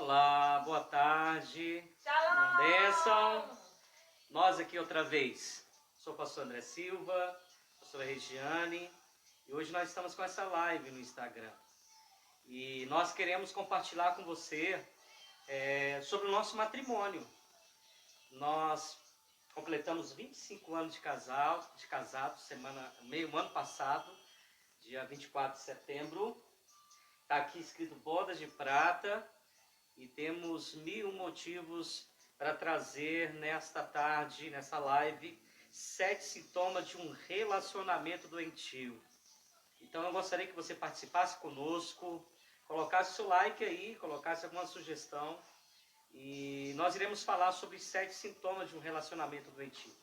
Olá, boa tarde. Não Shalom! desçam. Nós aqui outra vez. Sou o pastor André Silva, pastora Regiane, e hoje nós estamos com essa live no Instagram. E nós queremos compartilhar com você sobre o nosso matrimônio. Nós completamos 25 anos de casado, meio ano passado, dia 24 de setembro. Está aqui escrito bodas de prata. E temos 1000 motivos para trazer nesta tarde, nessa live, 7 sintomas de um relacionamento doentio. Então eu gostaria que você participasse conosco, colocasse seu like aí, colocasse alguma sugestão. E nós iremos falar sobre 7 sintomas de um relacionamento doentio.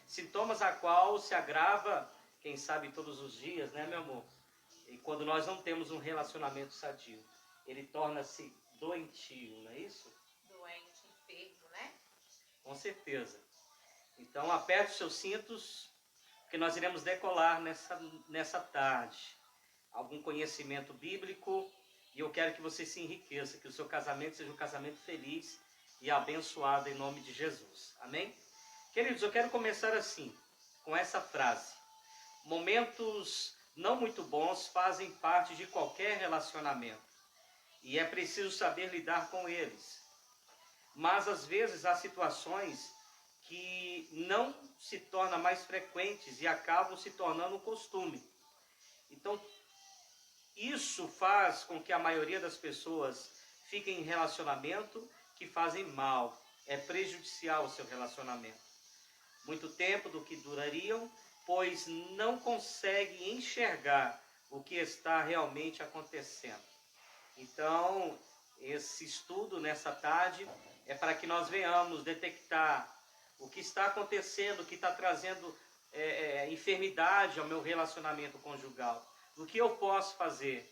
Sintomas a qual se agrava, quem sabe todos os dias, né, meu amor? E quando nós não temos um relacionamento sadio, ele torna-se doentio, não é isso? Doente, enfermo, né? Com certeza. Então aperte os seus cintos, porque nós iremos decolar nessa tarde algum conhecimento bíblico, e eu quero que você se enriqueça, que o seu casamento seja um casamento feliz e abençoado em nome de Jesus. Amém? Queridos, eu quero começar assim, com essa frase. Momentos não muito bons fazem parte de qualquer relacionamento e é preciso saber lidar com eles. Mas às vezes há situações que não se tornam mais frequentes e acabam se tornando um costume. Então, isso faz com que a maioria das pessoas fiquem em relacionamento que fazem mal, é prejudicial ao seu relacionamento. Muito tempo do que durariam, pois não conseguem enxergar o que está realmente acontecendo. Então, esse estudo nessa tarde é para que nós venhamos detectar o que está acontecendo, o que está trazendo enfermidade ao meu relacionamento conjugal. O que eu posso fazer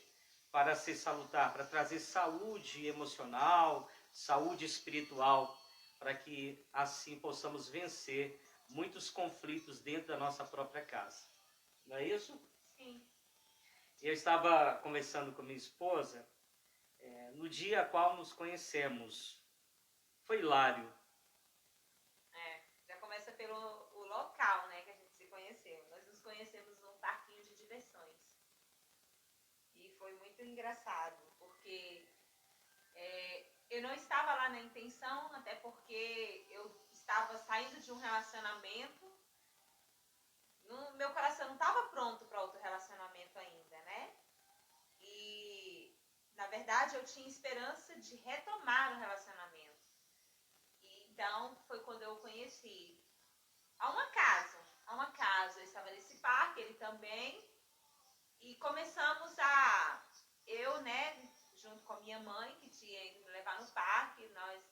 para ser salutar, para trazer saúde emocional, saúde espiritual, para que assim possamos vencer muitos conflitos dentro da nossa própria casa. Não é isso? Sim. Eu estava conversando com minha esposa, no dia a qual nos conhecemos. Foi hilário. Já começa pelo o local, né, que a gente se conheceu. Nós nos conhecemos num parquinho de diversões. E foi muito engraçado, porque eu não estava lá na intenção, até porque eu estava saindo de um relacionamento. Meu coração não estava pronto para outro relacionamento ainda, né? E, na verdade, eu tinha esperança de retomar o relacionamento. E, então, foi quando eu conheci a um acaso. Eu estava nesse parque, ele também. E começamos eu, né, junto com a minha mãe, que tinha que me levar no parque, nós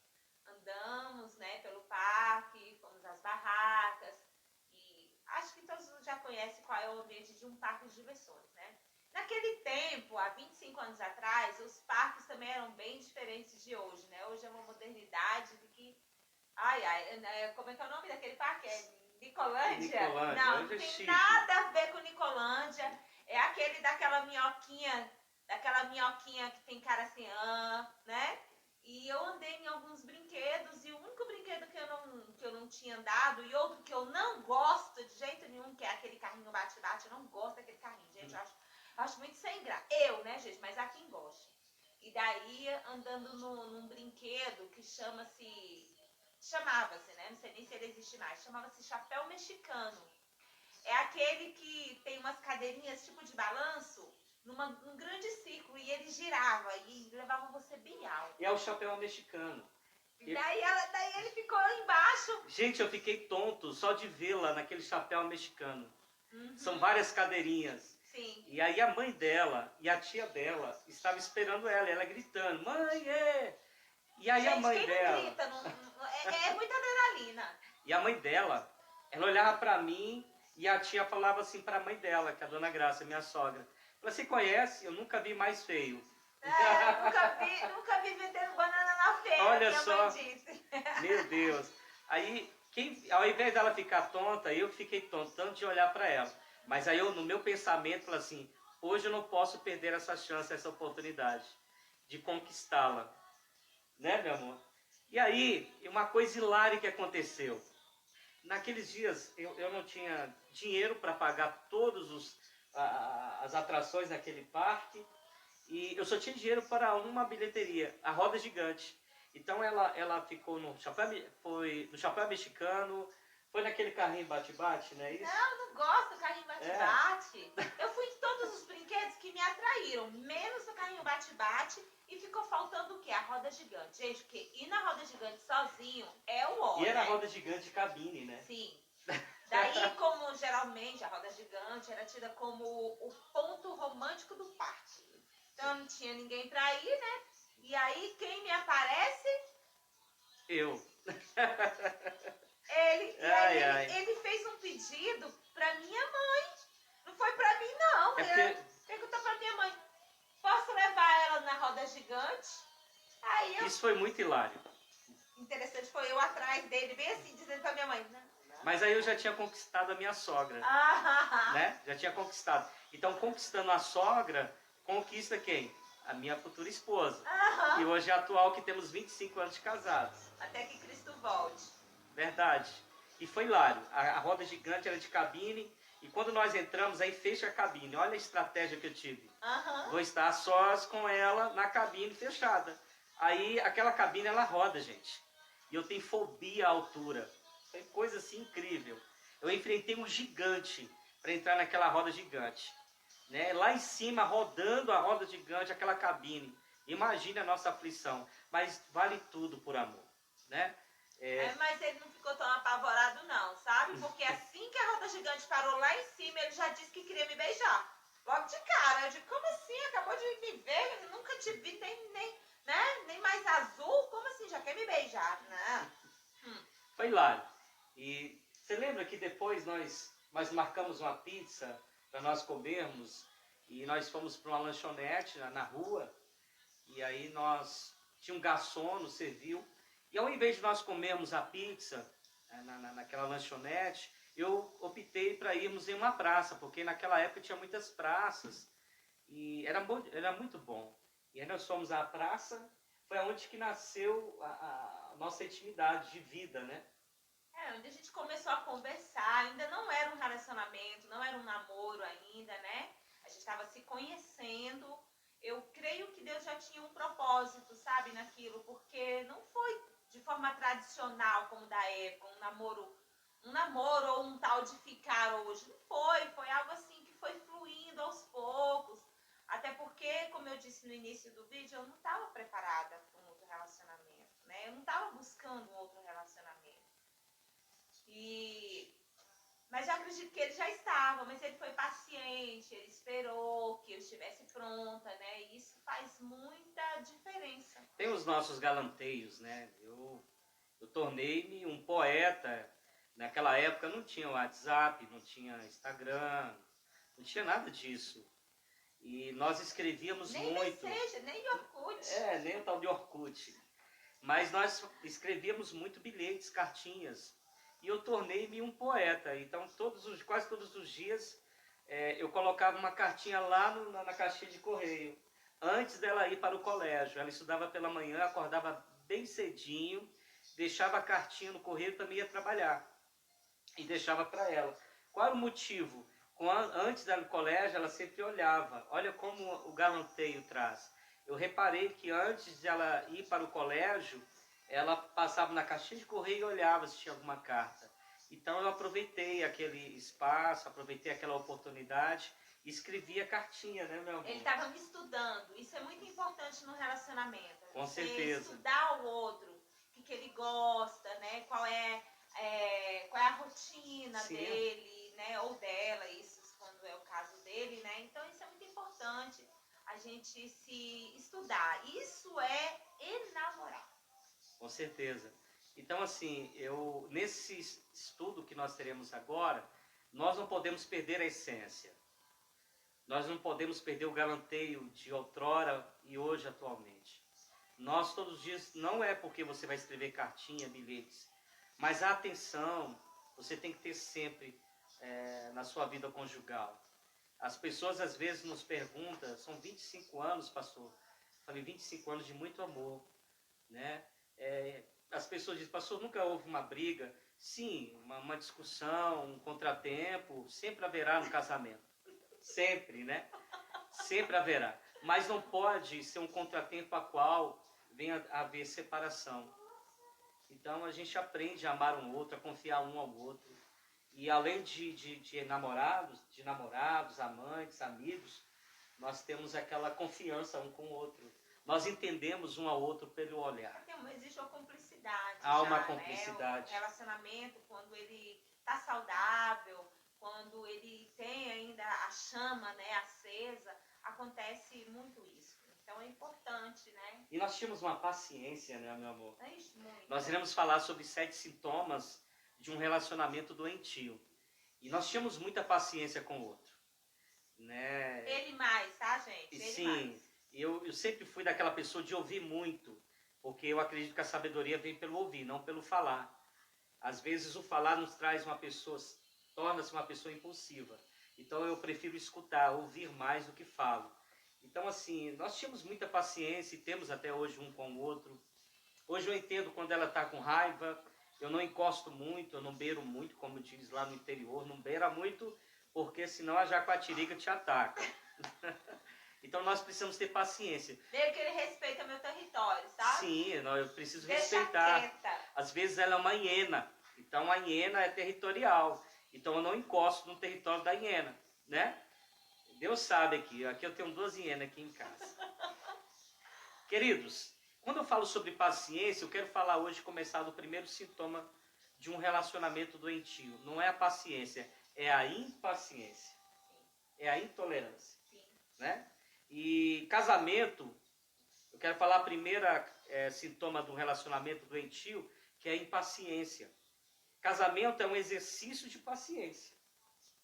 andamos, né, pelo parque, fomos às barracas. E acho que todos já conhecem qual é o ambiente de um parque de diversões, né? Naquele tempo, há 25 anos atrás, os parques também eram bem diferentes de hoje, né? Hoje é uma modernidade de que... como é que é o nome daquele parque? É Nicolândia? Nicolândia, Não, hoje não é tem chique. nada a ver com Nicolândia. É aquele daquela minhoquinha que tem cara assim, né? E eu andei em alguns brinquedos, e o único brinquedo que eu não tinha andado, e outro que eu não gosto de jeito nenhum, que é aquele carrinho bate-bate. Eu não gosto daquele carrinho, gente. Eu acho muito sem graça. Eu, né, gente? Mas há quem goste. E daí, andando num brinquedo que chamava-se, né? Não sei nem se ele existe mais. Chamava-se chapéu mexicano. É aquele que tem umas cadeirinhas tipo de balanço, num grande círculo, e ele girava e levava você bem alto. E é o chapéu mexicano. E daí ele ficou embaixo. Gente, eu fiquei tonto só de vê-la naquele chapéu mexicano. São várias cadeirinhas. Sim. E aí a mãe dela e a tia dela estavam esperando ela gritando, mãe, E aí gente, a mãe quem dela... não grita, é muita adrenalina. E a mãe dela, ela olhava para mim e a tia falava assim para a mãe dela, que é a dona Graça, minha sogra. Você conhece? Eu nunca vi mais feio. Nunca vi vendendo banana na feira, Olha minha só, mãe disse. Meu Deus. Aí, ao invés dela ficar tonta, eu fiquei tonto, tanto de olhar para ela. Mas aí eu, no meu pensamento, falei assim, hoje eu não posso perder essa chance, essa oportunidade de conquistá-la. Né, meu amor? E aí, uma coisa hilária que aconteceu. Naqueles dias, eu não tinha dinheiro para pagar as atrações daquele parque. E eu só tinha dinheiro para uma bilheteria, a Roda Gigante. Então ela ficou foi no Chapéu Mexicano, foi naquele carrinho bate-bate, não é isso? Não, não gosto do carrinho bate-bate. Eu fui em todos os brinquedos que me atraíram, menos o carrinho bate-bate. E ficou faltando o quê? A roda gigante. Gente, porque ir na roda gigante sozinho é o ó, E era a né? roda gigante de cabine, né? Sim. Daí, como geralmente a roda gigante era tida como o ponto romântico do parque. Então não tinha ninguém pra ir, né? E aí, quem me aparece? Eu. Ele fez um pedido pra minha mãe. Não foi pra mim, não. Ele perguntou pra minha mãe: posso levar ela na roda gigante? Aí eu. Isso foi muito hilário. Interessante, foi eu atrás dele, bem assim, dizendo pra minha mãe: não. Mas aí eu já tinha conquistado a minha sogra. Né? Já tinha conquistado. Então, conquistando a sogra, conquista quem? A minha futura esposa. E hoje é atual, que temos 25 anos de casados. Até que Cristo volte. Verdade. E foi hilário. A roda gigante era de cabine. E quando nós entramos, aí fecha a cabine. Olha a estratégia que eu tive. Vou estar sós com ela na cabine fechada. Aí aquela cabine, ela roda, gente. E eu tenho fobia à altura. Foi coisa assim incrível. Eu enfrentei um gigante para entrar naquela roda gigante. Né? Lá em cima, rodando a roda gigante, aquela cabine. Imagine a nossa aflição. Mas vale tudo por amor. Né? Mas ele não ficou tão apavorado não, sabe? Porque assim que a roda gigante parou lá em cima, ele já disse que queria me beijar. Logo de cara, eu digo, como assim? Acabou de me ver, eu nunca te vi, nem mais azul, como assim? Já quer me beijar? Não. Foi hilário. E você lembra que depois nós marcamos uma pizza para nós comermos e nós fomos para uma lanchonete na rua e aí tinha um garçom, nos serviu. E ao invés de nós comermos a pizza naquela lanchonete, eu optei para irmos em uma praça, porque naquela época tinha muitas praças e era muito bom. E aí nós fomos à praça, foi onde que nasceu a nossa intimidade de vida, né? Onde a gente começou a conversar, ainda não era um relacionamento, não era um namoro ainda, né? A gente estava se conhecendo. Eu creio que Deus já tinha um propósito, sabe, naquilo, porque não foi de forma tradicional como da época, um namoro ou um tal de ficar hoje. Não foi algo assim que foi fluindo aos poucos. Até porque, como eu disse no início do vídeo, eu não estava preparada para um outro relacionamento, né? Eu não estava buscando um outro relacionamento. Mas eu acredito que ele já estava, mas ele foi paciente, ele esperou que eu estivesse pronta, né? E isso faz muita diferença. Tem os nossos galanteios, né? Eu tornei-me um poeta. Naquela época não tinha WhatsApp, não tinha Instagram, não tinha nada disso. E nós escrevíamos nem muito. Nem Messenger, nem Orkut. Nem o tal de Orkut. Mas nós escrevíamos muito bilhetes, cartinhas. E eu tornei-me um poeta. Então, quase todos os dias, eu colocava uma cartinha lá na caixinha de correio. Antes dela ir para o colégio. Ela estudava pela manhã, acordava bem cedinho, deixava a cartinha no correio e também ia trabalhar. E deixava para ela. Qual era o motivo? Antes da ir no colégio, ela sempre olhava. Olha como o galanteio traz. Eu reparei que antes de ela ir para o colégio, ela passava na caixinha de correio e olhava se tinha alguma carta. Então eu aproveitei aquele espaço, aproveitei aquela oportunidade e escrevi a cartinha, né, meu amor? Ele estava me estudando. Isso é muito importante no relacionamento. Com certeza. Estudar o outro, o que ele gosta, né? Qual é a rotina dele, né? Ou dela, isso quando é o caso dele, né? Então isso é muito importante, a gente se estudar. Isso é enamorar. Com certeza. Então, assim, nesse estudo que nós teremos agora, nós não podemos perder a essência. Nós não podemos perder o galanteio de outrora e hoje atualmente. Nós todos os dias, não é porque você vai escrever cartinha, bilhetes, mas a atenção você tem que ter sempre na sua vida conjugal. As pessoas às vezes nos perguntam, são 25 anos, pastor. Falei, 25 anos de muito amor. né? As pessoas dizem, pastor, nunca houve uma briga. Sim, uma discussão, um contratempo, sempre haverá no casamento. Sempre, né? Sempre haverá. Mas não pode ser um contratempo a qual venha a haver separação. Então a gente aprende a amar um outro, a confiar um ao outro. E além de namorados, amantes, amigos, nós temos aquela confiança um com o outro. Nós entendemos um ao outro pelo olhar. Existe uma cumplicidade. Há uma já, cumplicidade. Né? O relacionamento, quando ele está saudável, quando ele tem ainda a chama, né, acesa, acontece muito isso. Então é importante, né? E nós tínhamos uma paciência, né, meu amor? Muito. Nós iremos falar sobre 7 sintomas de um relacionamento doentio. E nós tínhamos muita paciência com o outro. Né? Ele mais, tá, gente? Ele sim, mais. Eu sempre fui daquela pessoa de ouvir muito. Porque eu acredito que a sabedoria vem pelo ouvir, não pelo falar. Às vezes o falar nos traz uma pessoa, torna-se uma pessoa impulsiva. Então eu prefiro escutar, ouvir mais do que falo. Então assim, nós tínhamos muita paciência e temos até hoje um com o outro. Hoje eu entendo quando ela está com raiva, eu não encosto muito, eu não beiro muito, como diz lá no interior, não beira muito, porque senão a jaguatirica te ataca. Então nós precisamos ter paciência. Desde que ele respeita meu território, sabe? Sim, eu preciso Deixa respeitar. Quieta. Às vezes ela é uma hiena, então a hiena é territorial. Então eu não encosto no território da hiena, né? Deus sabe aqui eu tenho 2 hienas aqui em casa. Queridos, quando eu falo sobre paciência, eu quero falar hoje, começar do primeiro sintoma de um relacionamento doentio. Não é a paciência, é a impaciência. É a intolerância. Sim. Né? E casamento, eu quero falar a primeira sintoma do relacionamento doentio, que é a impaciência. Casamento é um exercício de paciência.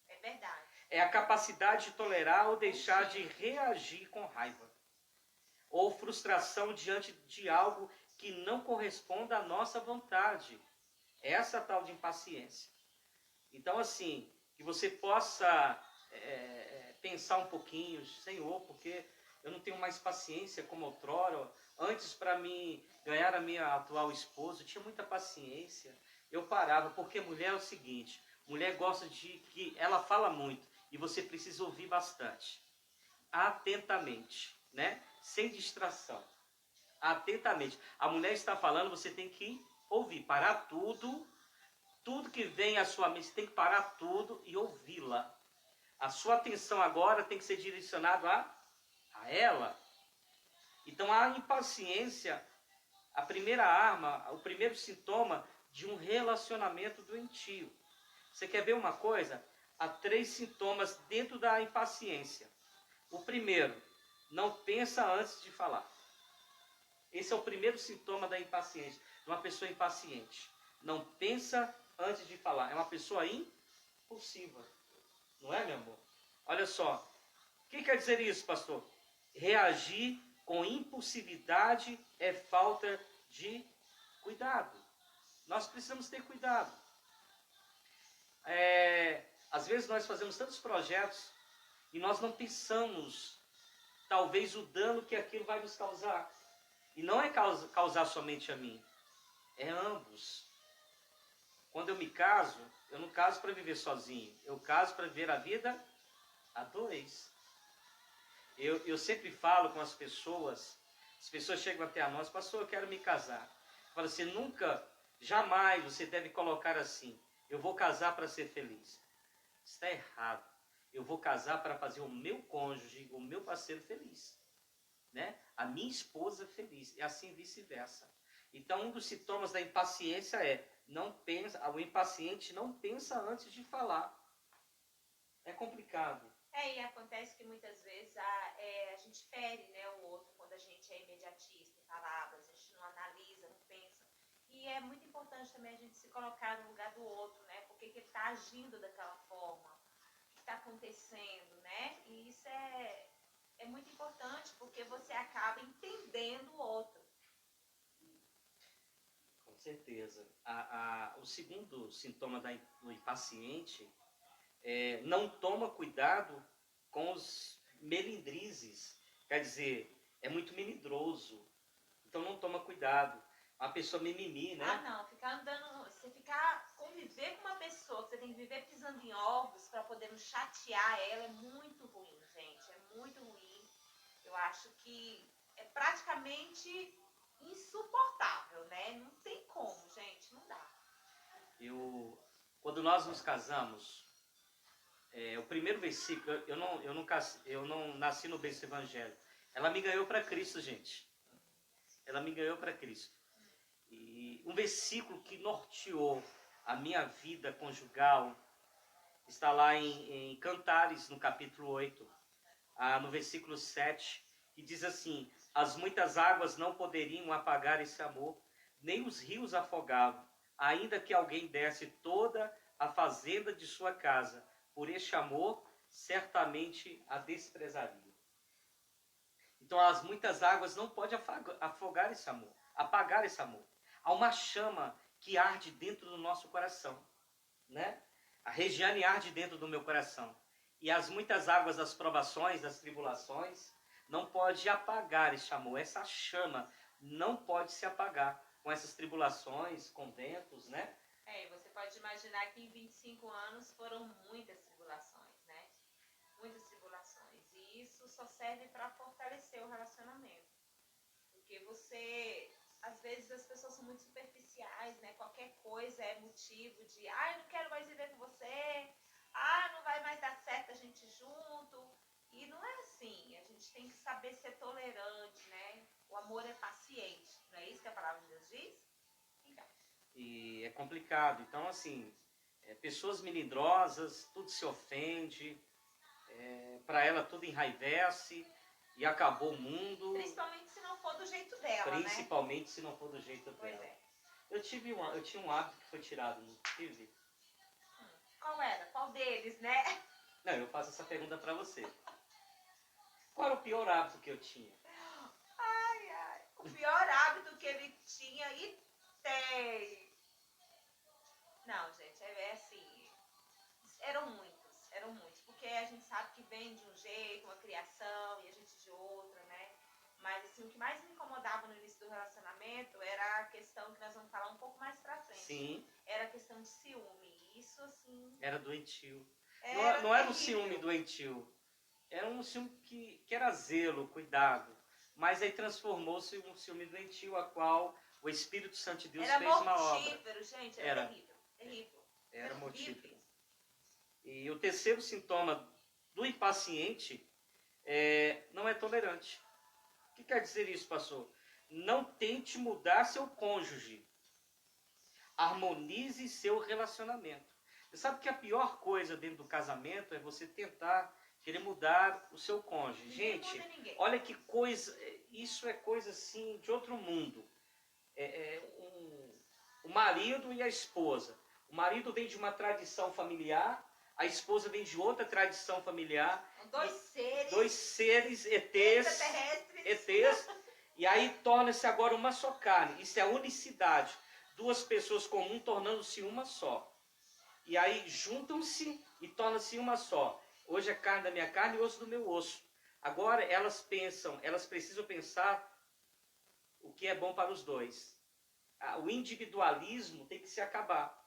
É verdade. É a capacidade de tolerar ou deixar de reagir com raiva. Ou frustração diante de algo que não corresponda à nossa vontade. Essa tal de impaciência. Então, assim, que você possa pensar um pouquinho, Senhor, porque eu não tenho mais paciência como outrora. Antes, para mim ganhar a minha atual esposa, eu tinha muita paciência. Eu parava, porque mulher é o seguinte, mulher gosta de que ela fala muito e você precisa ouvir bastante. Atentamente, né? Sem distração. Atentamente. A mulher está falando, você tem que ouvir, parar tudo. Tudo que vem à sua mente, você tem que parar tudo e ouvi-la. A sua atenção agora tem que ser direcionada a ela. Então a impaciência, a primeira arma, o primeiro sintoma de um relacionamento doentio. Você quer ver uma coisa? Há 3 sintomas dentro da impaciência. O primeiro, não pensa antes de falar. Esse é o primeiro sintoma da impaciência, de uma pessoa impaciente. Não pensa antes de falar. É uma pessoa impulsiva. Não é, meu amor? Olha só. O que quer dizer isso, pastor? Reagir com impulsividade é falta de cuidado. Nós precisamos ter cuidado. Às vezes nós fazemos tantos projetos e nós não pensamos, talvez, o dano que aquilo vai nos causar. E não é causar somente a mim, é ambos. Quando eu me caso, eu não caso para viver sozinho, eu caso para viver a vida a 2. Eu sempre falo com as pessoas chegam até a nós, pastor, eu quero me casar. Eu falo assim, jamais você deve colocar assim, eu vou casar para ser feliz. Está errado. Eu vou casar para fazer o meu cônjuge, o meu parceiro feliz. Né? A minha esposa feliz. E assim vice-versa. Então, um dos sintomas da impaciência é, o impaciente não pensa antes de falar. É complicado. E acontece que muitas vezes a gente fere, né, o outro quando a gente é imediatista em palavras, a gente não analisa, não pensa. E é muito importante também a gente se colocar no lugar do outro, né? Por que ele está agindo daquela forma? O que está acontecendo, né? E isso é muito importante porque você acaba entendendo o outro. Com certeza. O segundo sintoma do impaciente não toma cuidado com os melindrizes. Quer dizer, é muito melindroso. então não toma cuidado. Uma pessoa mimimi, né? Ah, não, ficar andando, você ficar, conviver com uma pessoa, que você tem que viver pisando em ovos para poder não chatear ela, é muito ruim, gente, é muito ruim. Eu acho que é praticamente insuportável, né? Não tem como, gente, não dá. Quando nós nos casamos, o primeiro versículo, eu não nasci no berço evangélico. Ela me ganhou para Cristo, gente. Ela me ganhou para Cristo. E um versículo que norteou a minha vida conjugal está lá em Cantares, no capítulo 8, no versículo 7, que diz assim: as muitas águas não poderiam apagar esse amor, nem os rios afogavam, ainda que alguém desse toda a fazenda de sua casa, por este amor, certamente a desprezaria. Então as muitas águas não podem afogar esse amor, apagar esse amor. Há uma chama que arde dentro do nosso coração, né? A Regiane arde dentro do meu coração. E as muitas águas das provações, das tribulações, não pode apagar esse amor. Essa chama não pode se apagar com essas tribulações, com ventos, né? E você pode imaginar que em 25 anos foram muitas tribulações, né? Muitas tribulações. E isso só serve para fortalecer o relacionamento. Porque às vezes as pessoas são muito superficiais, né? Qualquer coisa é motivo de, eu não quero mais viver com você, não vai mais dar certo a gente junto. E não é assim, a gente tem que saber ser tolerante, né? O amor é paciente, não é isso que a palavra de Deus diz? Então. E é complicado. Então, assim, pessoas melindrosas, tudo se ofende, para ela tudo enraivece e acabou o mundo. Principalmente se não for do jeito dela, Principalmente se não for do jeito dela. Pois é. Eu tinha um hábito que foi tirado, não tive? Qual era? Qual deles, né? Não, eu faço essa pergunta para você. Qual era o pior hábito que eu tinha? O pior hábito que ele tinha e tem. Não, gente, é assim. Eram muitos. Porque a gente sabe que vem de um jeito, uma criação, e a gente de outra, né? Mas assim, o que mais me incomodava no início do relacionamento era a questão que nós vamos falar um pouco mais pra frente. Sim. Era a questão de ciúme. Isso, assim... Era doentio. Era não era um ciúme doentio. Era um ciúme que era zelo, cuidado. Mas aí transformou-se em um ciúme doentio, a qual o Espírito Santo de Deus fez uma obra. Era mortífero, gente. Era terrível. Terrível. Era mortífero. E o terceiro sintoma do impaciente não é tolerante. O que quer dizer isso, pastor? Não tente mudar seu cônjuge. Harmonize seu relacionamento. Você sabe que a pior coisa dentro do casamento é você tentar querer mudar o seu cônjuge. Gente, olha que coisa, isso é coisa assim de outro mundo. O marido e a esposa. O marido vem de uma tradição familiar, a esposa vem de outra tradição familiar. Dois seres ETs, e aí torna-se agora uma só carne. Isso é unicidade. Duas pessoas comuns tornando-se uma só. E aí juntam-se e tornam-se uma só. Hoje é carne da minha carne e osso do meu osso. Agora elas precisam pensar o que é bom para os dois. O individualismo tem que se acabar.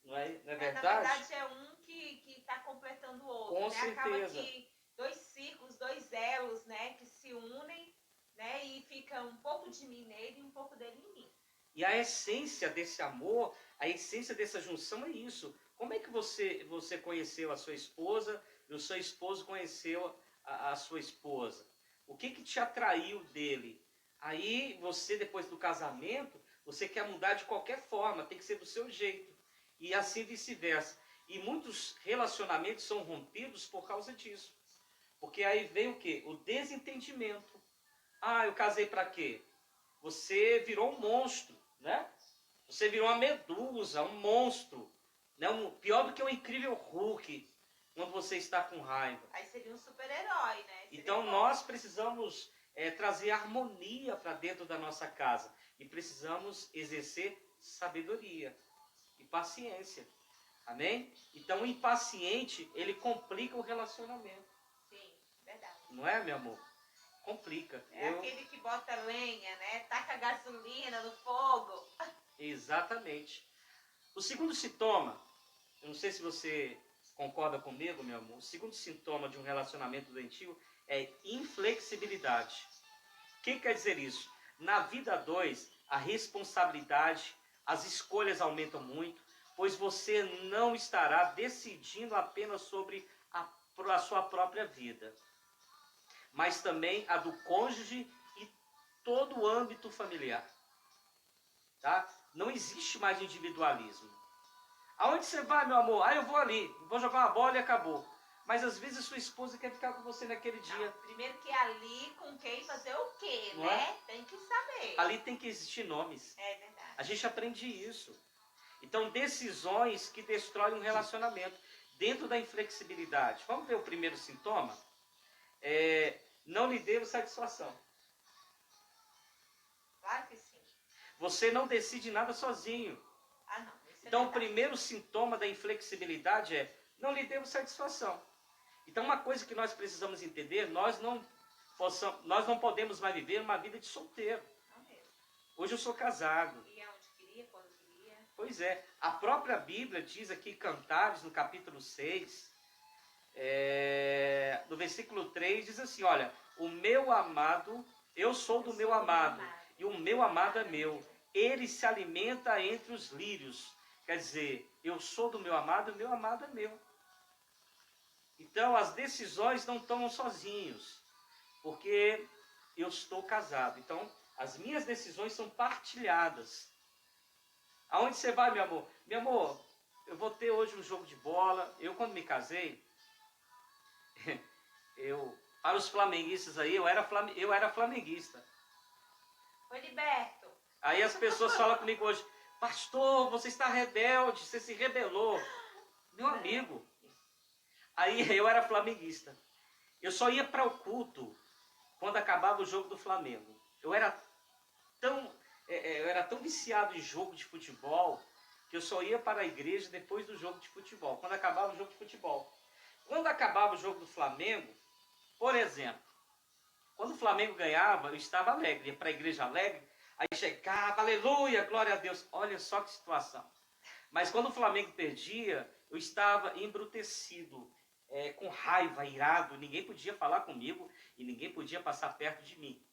Não é verdade? Na verdade é um que está completando o outro. Com né? certeza. Acaba que dois círculos, dois elos, né, que se unem, né, e fica um pouco de mim nele e um pouco dele em mim. E a essência desse amor, a essência dessa junção é isso. Como é que você conheceu a sua esposa e o seu esposo conheceu a sua esposa? O que te atraiu dele? Aí você, depois do casamento, você quer mudar de qualquer forma, tem que ser do seu jeito. E assim vice-versa. E muitos relacionamentos são rompidos por causa disso. Porque aí vem o quê? O desentendimento. Eu casei para quê? Você virou um monstro, né? Você virou uma medusa, um monstro. Né? Pior do que um incrível Hulk, quando você está com raiva. Aí seria um super-herói, né? Então nós precisamos trazer harmonia para dentro da nossa casa. E precisamos exercer sabedoria e paciência. Amém? Então o impaciente, ele complica o relacionamento. Sim, verdade. Não é, meu amor? complica. É aquele que bota lenha, né? Taca gasolina no fogo. Exatamente. O segundo sintoma, eu não sei se você concorda comigo, meu amor, o segundo sintoma de um relacionamento doentio é inflexibilidade. O que quer dizer isso? Na vida a dois, a responsabilidade, as escolhas aumentam muito, pois você não estará decidindo apenas sobre a sua própria vida, mas também a do cônjuge e todo o âmbito familiar. Tá? Não existe mais individualismo. Aonde você vai, meu amor? Ah, eu vou ali, vou jogar uma bola e acabou. Mas às vezes sua esposa quer ficar com você naquele dia. Não, primeiro que ali com quem fazer o quê, Não né? é? Tem que saber. Ali tem que existir nomes. É verdade. A gente aprende isso. Então, decisões que destroem um relacionamento dentro da inflexibilidade. Vamos ver o primeiro sintoma? Não lhe devo satisfação. Claro que sim. Você não decide nada sozinho. Ah, não. Isso é Então, o verdade. primeiro sintoma da inflexibilidade é não lhe devo satisfação. Então, uma coisa que nós precisamos entender, nós não podemos mais viver uma vida de solteiro. Não mesmo. Hoje eu sou casado. Ia onde queria, quando queria. Pois é, a própria Bíblia diz aqui, Cantares, no capítulo 6, no versículo 3, diz assim, olha, o meu amado, eu sou do meu amado, e o meu amado é meu. Ele se alimenta entre os lírios. Quer dizer, eu sou do meu amado e o meu amado é meu. Então, as decisões não tomam sozinhos, porque eu estou casado. Então, as minhas decisões são partilhadas. Aonde você vai, meu amor? Meu amor, eu vou ter hoje um jogo de bola. Eu, quando me casei, para os flamenguistas aí, eu era flamenguista. Foi liberto. Aí as pessoas falam comigo hoje, pastor, você está rebelde, você se rebelou. Meu amigo, aí eu era flamenguista. Eu só ia para o culto quando acabava o jogo do Flamengo. Eu era tão viciado em jogo de futebol que eu só ia para a igreja depois do jogo de futebol, quando acabava o jogo de futebol. Quando acabava o jogo do Flamengo, por exemplo, quando o Flamengo ganhava, eu estava alegre, ia para a igreja alegre, aí chegava, aleluia, glória a Deus. Olha só que situação. Mas quando o Flamengo perdia, eu estava embrutecido, com raiva, irado, ninguém podia falar comigo e ninguém podia passar perto de mim.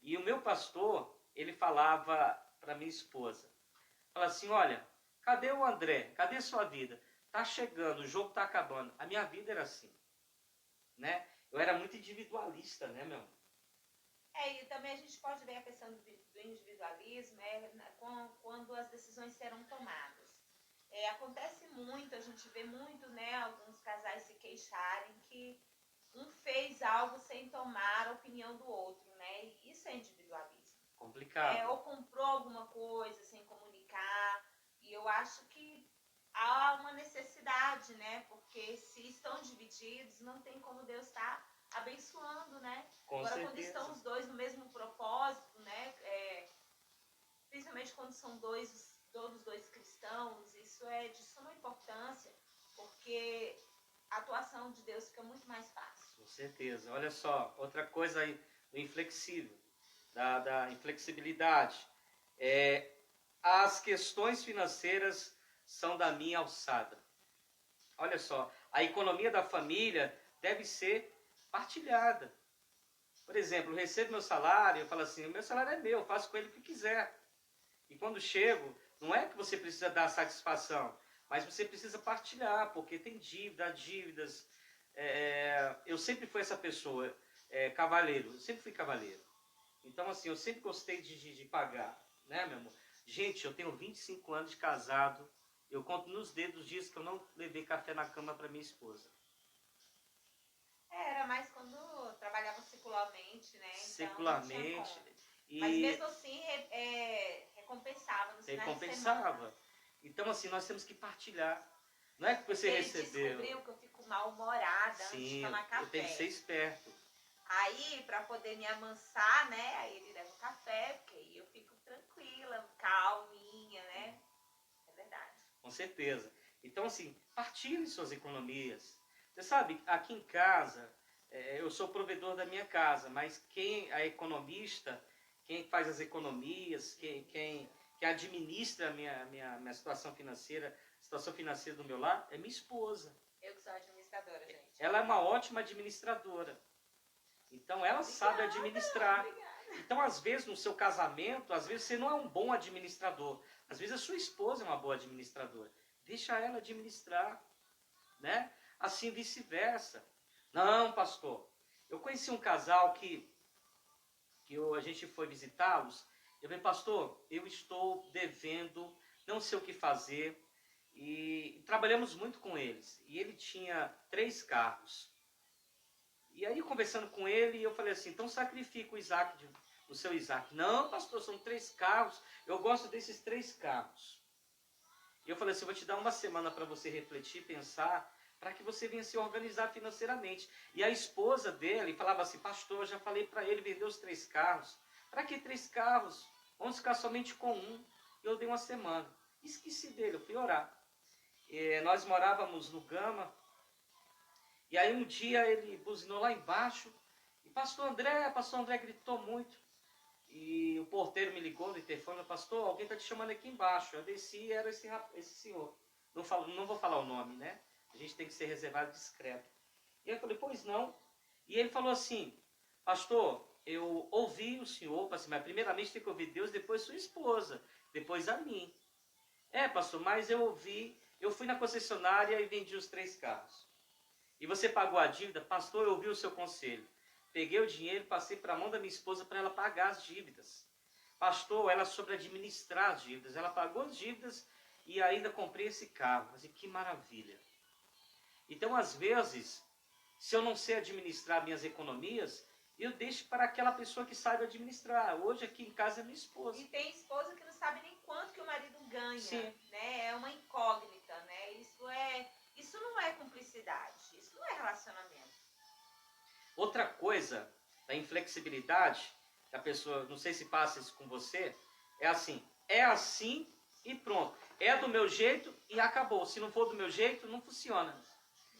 E o meu pastor, ele falava para minha esposa, fala assim, olha, cadê o André? Cadê sua vida? Tá chegando, o jogo tá acabando. A minha vida era assim, né? Eu era muito individualista, né, meu? E também a gente pode ver a questão do individualismo quando as decisões serão tomadas. Acontece muito, a gente vê muito, né, alguns casais se queixarem que um fez algo sem tomar a opinião do outro, né? E isso é individualismo. Complicado. Ou comprou alguma coisa sem comunicar. E eu acho que há uma necessidade, né? Porque se estão divididos, não tem como Deus estar abençoando, né? Com Agora, certeza. quando estão os dois no mesmo propósito, né? Principalmente quando são todos dois cristãos, isso é de suma importância, porque a atuação de Deus fica muito mais fácil. Com certeza. Olha só, outra coisa aí, do inflexível, da inflexibilidade. As questões financeiras são da minha alçada. Olha só, a economia da família deve ser partilhada. Por exemplo, eu recebo meu salário, eu falo assim, o meu salário é meu, eu faço com ele o que quiser. E quando chego, não é que você precisa dar satisfação, mas você precisa partilhar, porque tem dívidas. Eu sempre fui essa pessoa, cavalheiro, eu sempre fui cavalheiro. Então, assim, eu sempre gostei de pagar, né, meu amor? Gente, eu tenho 25 anos de casado, eu conto nos dedos os dias que eu não levei café na cama para minha esposa. Era mais quando trabalhava secularmente, né? Então, Secularmente. Mas mesmo assim, recompensava nos finais de semana. Então, assim, nós temos que partilhar. Não é que você recebeu. Ele descobriu que eu fico mal-humorada antes de tomar café. Eu tenho que ser esperto. Aí, para poder me amansar, né? Aí ele leva o café, porque aí eu fico tranquila, calminha, né? É verdade. Com certeza. Então, assim, partilhe suas economias. Você sabe, aqui em casa, eu sou provedor da minha casa, mas a economista, quem faz as economias, quem administra a minha situação financeira do meu lar, é minha esposa. Eu que sou administradora, gente. Ela é uma ótima administradora. Então, ela sabe administrar. Obrigada. Então, às vezes, no seu casamento, às vezes você não é um bom administrador. Às vezes, a sua esposa é uma boa administradora. Deixa ela administrar, né? Assim, vice-versa. Não, pastor. Eu conheci um casal que a gente foi visitá-los. Eu falei, pastor, eu estou devendo, não sei o que fazer. E trabalhamos muito com eles. E ele tinha 3 carros. E aí, conversando com ele, eu falei assim, então sacrifica o seu Isaac. Não, pastor, são 3 carros. Eu gosto desses 3 carros. E eu falei assim, eu vou te dar uma semana para você refletir, pensar, para que você venha se organizar financeiramente. E a esposa dele falava assim, pastor, eu já falei para ele vender os 3 carros. Para que 3 carros? Vamos ficar somente com um. E eu dei uma semana. Esqueci dele, eu fui orar. Nós morávamos no Gama. E aí um dia ele buzinou lá embaixo. E pastor André gritou muito. E o porteiro me ligou no interfone, pastor, alguém está te chamando aqui embaixo. Eu desci e era esse senhor. Não vou falar o nome, né? A gente tem que ser reservado e discreto. E eu falei, pois não. E ele falou assim, pastor, eu ouvi o senhor, mas primeiramente tem que ouvir Deus, depois sua esposa, depois a mim. Pastor, mas eu fui na concessionária e vendi os 3 carros. E você pagou a dívida? Pastor, eu ouvi o seu conselho. Peguei o dinheiro e passei para a mão da minha esposa para ela pagar as dívidas. Pastor, ela soube administrar as dívidas. Ela pagou as dívidas e ainda comprei esse carro. Mas que maravilha. Então, às vezes, se eu não sei administrar minhas economias, eu deixo para aquela pessoa que sabe administrar. Hoje aqui em casa é minha esposa. E tem esposa que não sabe nem quanto que o marido ganha. Sim. Né? É uma incógnita, né? Isso não é cumplicidade, isso não é relacionamento. Outra coisa da inflexibilidade, que a pessoa, não sei se passa isso com você, é assim e pronto. É do meu jeito e acabou. Se não for do meu jeito, não funciona.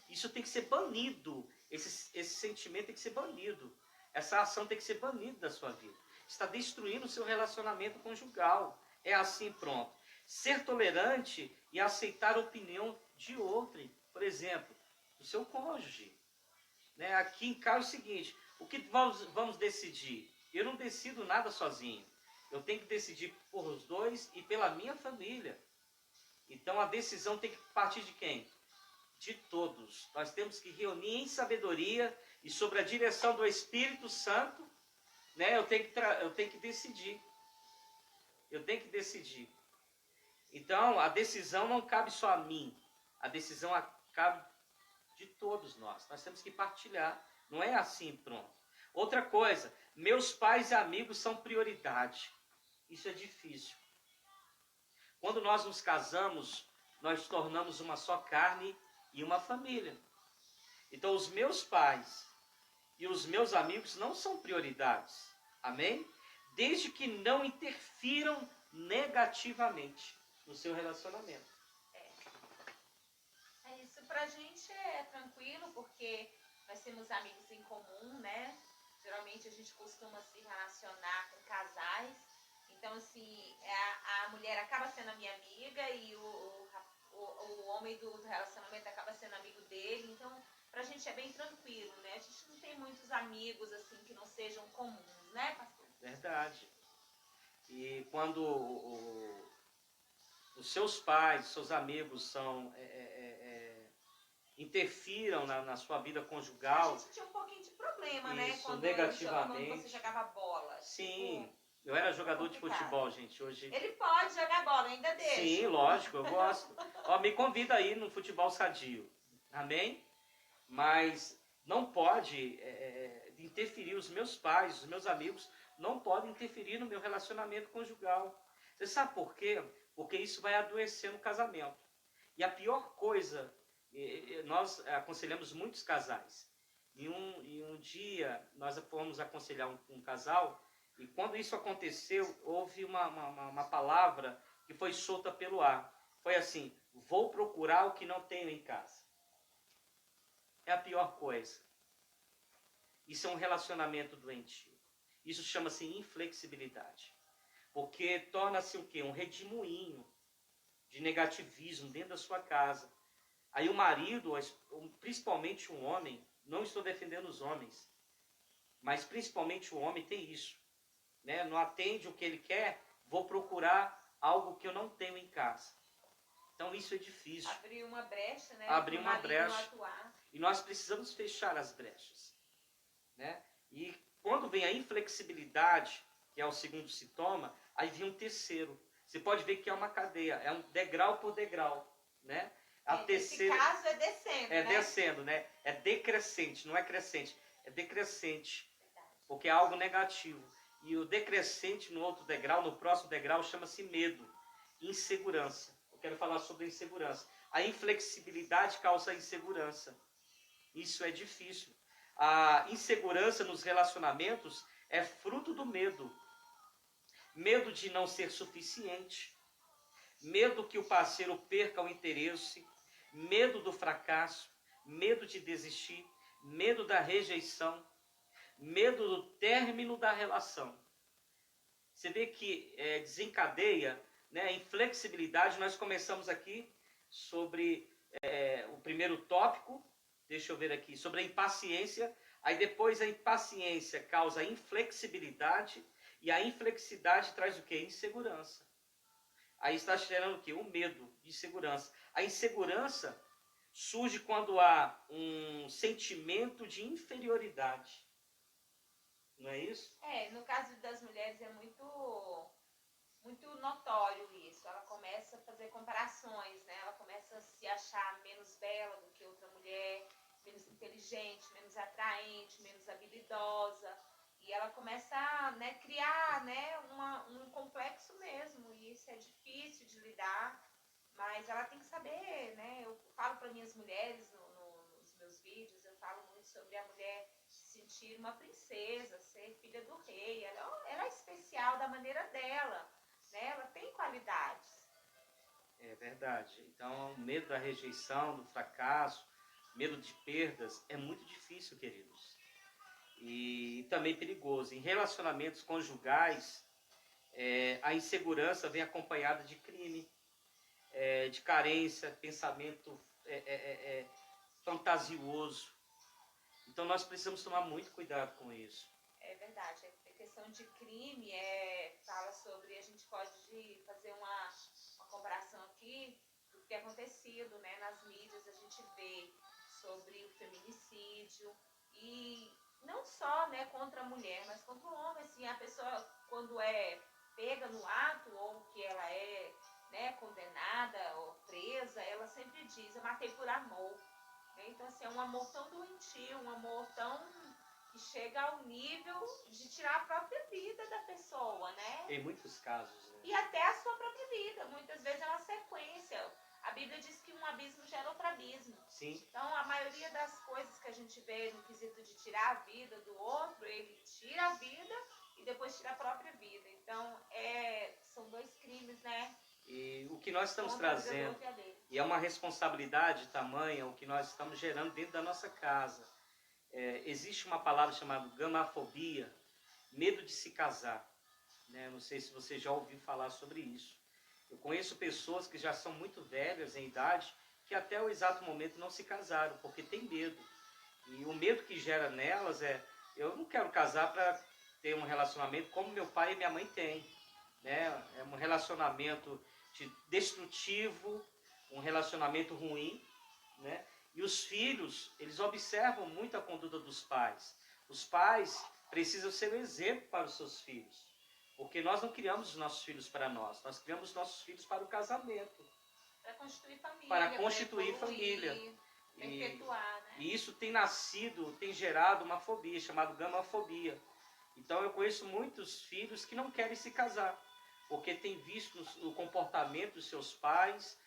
Isso tem que ser banido. Esse sentimento tem que ser banido. Essa ação tem que ser banida da sua vida. Está destruindo o seu relacionamento conjugal. É assim, pronto. Ser tolerante e aceitar a opinião de outro. Por exemplo, do seu cônjuge. Né? Aqui em casa é o seguinte, o que vamos decidir? Eu não decido nada sozinho. Eu tenho que decidir por os dois e pela minha família. Então a decisão tem que partir de quem? De todos. Nós temos que reunir em sabedoria e sobre a direção do Espírito Santo, né? Eu tenho que decidir. Eu tenho que decidir. Então a decisão não cabe só a mim. A decisão cabe de todos nós. Nós temos que partilhar. Não é assim, pronto. Outra coisa, meus pais e amigos são prioridade. Isso é difícil. Quando nós nos casamos, nós tornamos uma só carne e uma família. Então, os meus pais e os meus amigos não são prioridades. Amém? Desde que não interfiram negativamente no seu relacionamento. Isso pra gente é tranquilo, porque nós temos amigos em comum, né? Geralmente a gente costuma se relacionar com casais. Então, assim, a mulher acaba sendo a minha amiga e o homem do relacionamento acaba sendo amigo dele. Então, pra gente é bem tranquilo, né? A gente não tem muitos amigos, assim, que não sejam comuns, né, pastor? Verdade. E quando os seus pais, seus amigos interfiram na sua vida conjugal. A gente tinha um pouquinho de problema, isso, né? Quando você jogava bola. Sim, eu era jogador de futebol, gente. Hoje. Ele pode jogar bola, ainda deixa. Sim, lógico, eu gosto. Ó, me convida aí no futebol sadio. Amém? Mas não pode interferir, os meus pais, os meus amigos, não podem interferir no meu relacionamento conjugal. Você sabe por quê? Porque isso vai adoecer no casamento. E a pior coisa, nós aconselhamos muitos casais. E um dia nós fomos aconselhar um casal, e quando isso aconteceu, houve uma palavra que foi solta pelo ar. Foi assim: vou procurar o que não tenho em casa. É a pior coisa. Isso é um relacionamento doentio. Isso chama-se inflexibilidade. Porque torna-se o quê? Um redemoinho de negativismo dentro da sua casa. Aí o marido, principalmente o homem, não estou defendendo os homens, mas principalmente o homem tem isso. Né? Não atende o que ele quer, vou procurar algo que eu não tenho em casa. Então isso é difícil. Abrir uma brecha, né? Abrir uma brecha. Atuar. E nós precisamos fechar as brechas. Né? E quando vem a inflexibilidade, que é o segundo sintoma, aí vem um terceiro. Você pode ver que é uma cadeia, é um degrau por degrau. Né? A terceira, nesse caso é descendo, é né? descendo, né? É decrescente, não é crescente. É decrescente, porque é algo negativo. E o decrescente no outro degrau, no próximo degrau, chama-se medo, insegurança. Eu quero falar sobre a insegurança. A inflexibilidade causa insegurança. Isso é difícil. A insegurança nos relacionamentos é fruto do medo. Medo de não ser suficiente. Medo que o parceiro perca o interesse. Medo do fracasso. Medo de desistir. Medo da rejeição. Medo do término da relação. Você vê que desencadeia, né, a inflexibilidade. Nós começamos aqui sobre o primeiro tópico, deixa eu ver aqui, sobre a impaciência. Aí depois a impaciência causa a inflexibilidade e a inflexibilidade traz o quê? Insegurança. Aí está gerando o quê? O medo de insegurança. A insegurança surge quando há um sentimento de inferioridade. Não é isso? No caso das mulheres é muito notório isso. Ela começa a fazer comparações, né? Ela começa a se achar menos bela do que outra mulher, menos inteligente, menos atraente, menos habilidosa. E ela começa a, né, criar, né, um complexo mesmo. E isso é difícil de lidar, mas ela tem que saber, né? Eu falo para minhas mulheres nos meus vídeos, eu falo muito sobre a mulher se sentir uma princesa, ser filha do rei. Ela é especial da maneira dela, né? Ela tem qualidades. É verdade. Então, o medo da rejeição, do fracasso, medo de perdas, é muito difícil, queridos. E também perigoso. Em relacionamentos conjugais, a insegurança vem acompanhada de crime, de carência, pensamento fantasioso. Então nós precisamos tomar muito cuidado com isso. É verdade. A questão de crime fala sobre, a gente pode fazer uma comparação aqui do que tem acontecido, né? Nas mídias a gente vê sobre o feminicídio e não só, né, contra a mulher, mas contra o homem. Assim, a pessoa quando é pega no ato ou que ela é, né, condenada ou presa, ela sempre diz: eu matei por amor. Então, assim, é um amor tão doentio, um amor tão que chega ao nível de tirar a própria vida da pessoa, né? Em muitos casos. Né? E até a sua própria vida. Muitas vezes é uma sequência. A Bíblia diz que um abismo gera outro abismo. Sim. Então, a maioria das coisas que a gente vê no quesito de tirar a vida do outro, ele tira a vida e depois tira a própria vida. Então, são dois crimes, né? E o que nós estamos trazendo, e é uma responsabilidade tamanha, o que nós estamos gerando dentro da nossa casa. Existe uma palavra chamada gamafobia, medo de se casar. Né? Não sei se você já ouviu falar sobre isso. Eu conheço pessoas que já são muito velhas em idade, que até o exato momento não se casaram, porque tem medo. E o medo que gera nelas eu não quero casar para ter um relacionamento como meu pai e minha mãe têm. Né? É um relacionamento destrutivo, um relacionamento ruim, né? E os filhos, eles observam muito a conduta dos pais. Os pais precisam ser um exemplo para os seus filhos, porque nós não criamos os nossos filhos para nós criamos os nossos filhos para o casamento. Para constituir família. Para constituir família. Perpetuar, né? E isso tem gerado uma fobia, chamada gamafobia. Então eu conheço muitos filhos que não querem se casar, porque tem visto o comportamento dos seus pais,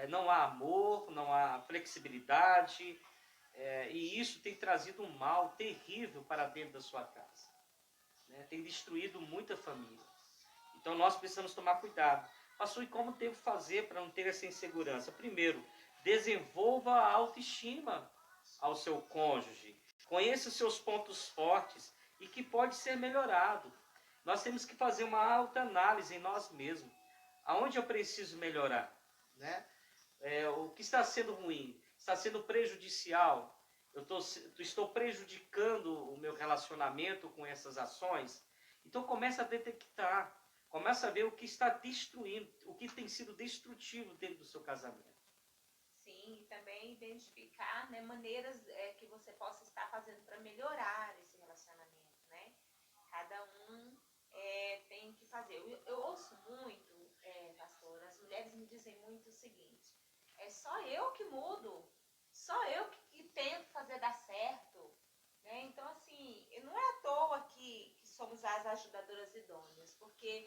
não há amor, não há flexibilidade, e isso tem trazido um mal terrível para dentro da sua casa. Né? Tem destruído muita família. Então nós precisamos tomar cuidado. Pastor, e como devo fazer para não ter essa insegurança? Primeiro, desenvolva a autoestima ao seu cônjuge. Conheça os seus pontos fortes e que pode ser melhorado. Nós temos que fazer uma autoanálise em nós mesmos. Aonde eu preciso melhorar? Né? O que está sendo ruim? Está sendo prejudicial? Estou prejudicando o meu relacionamento com essas ações? Então começa a detectar, começa a ver o que está destruindo, o que tem sido destrutivo dentro do seu casamento. Sim, e também identificar, né, maneiras que você possa estar fazendo para melhorar esse relacionamento, né? Cada um tem que fazer. Eu ouço muito, pastor, as mulheres me dizem muito o seguinte: é só eu que mudo, só eu que tento fazer dar certo, né? Então, assim, não é à toa que somos as ajudadoras idôneas, porque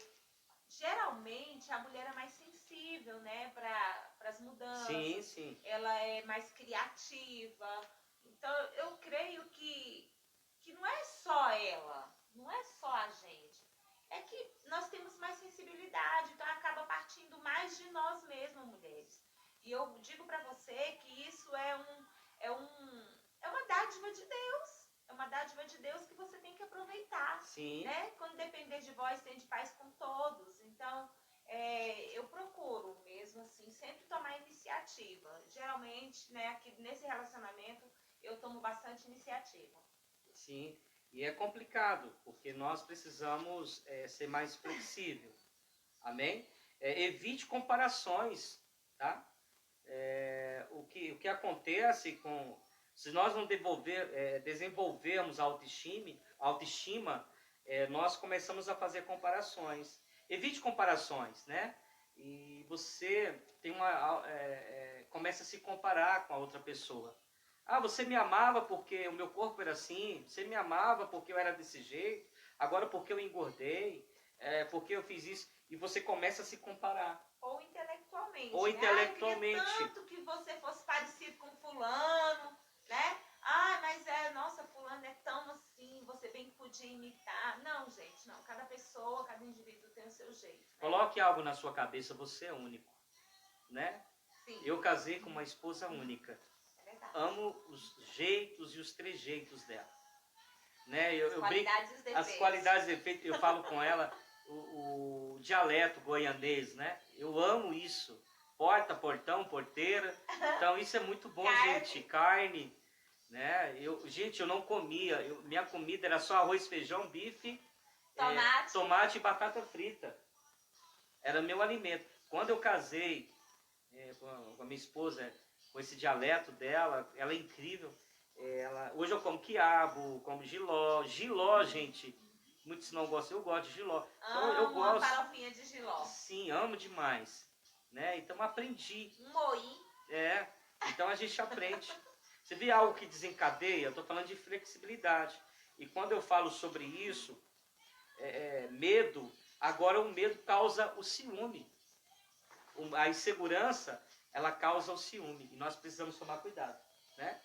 geralmente a mulher é mais sensível, né, para as Sim, mudanças, sim. ela é mais criativa. Então eu creio que não é só ela, não é só a gente. É que nós temos mais sensibilidade, então acaba partindo mais de nós mesmas, mulheres. E eu digo para você que isso é uma dádiva de Deus. É uma dádiva de Deus que você tem que aproveitar. Sim. Né? Quando depender de vós, tem de paz com todos. Então, eu procuro mesmo assim, sempre tomar iniciativa. Geralmente, né, aqui nesse relacionamento, eu tomo bastante iniciativa. Sim, e é complicado, porque nós precisamos ser mais flexível. Amém? Evite comparações, tá? O que acontece com... Se nós não desenvolvermos a autoestima, nós começamos a fazer comparações. Evite comparações, né? E você começa a se comparar com a outra pessoa. Ah, você me amava porque o meu corpo era assim, você me amava porque eu era desse jeito, agora porque eu engordei, porque eu fiz isso, e você começa a se comparar. Ou intelectualmente. Ou né? intelectualmente. Eu queria tanto que você fosse parecido com fulano, né? Ah, mas nossa, fulano é tão assim, você bem que podia imitar. Não, gente, não. Cada pessoa, cada indivíduo tem o seu jeito. Né? Coloque algo na sua cabeça, você é único, né? Sim. Eu casei com uma esposa única. É verdade. Amo os jeitos e os trejeitos dela. Né? As qualidades e os defeitos. As qualidades e defeitos, eu falo com ela o dialeto goianês, né? Eu amo isso. Porta, portão, porteira. Então isso é muito bom, gente. Carne, né? Gente, eu não comia. Minha comida era só arroz, feijão, bife, tomate e batata frita. Era meu alimento. Quando eu casei com a minha esposa, com esse dialeto dela, ela é incrível. Hoje eu como quiabo, como jiló. Jiló, gente, muitos não gostam, eu gosto de jiló. Então eu gosto. Uma farofinha de jiló. Sim, amo demais. Né? Então aprendi. Um moí. Então a gente aprende. Você vê algo que desencadeia? Eu estou falando de flexibilidade. E quando eu falo sobre isso, medo, agora o medo causa o ciúme. A insegurança, ela causa o ciúme. E nós precisamos tomar cuidado. Né?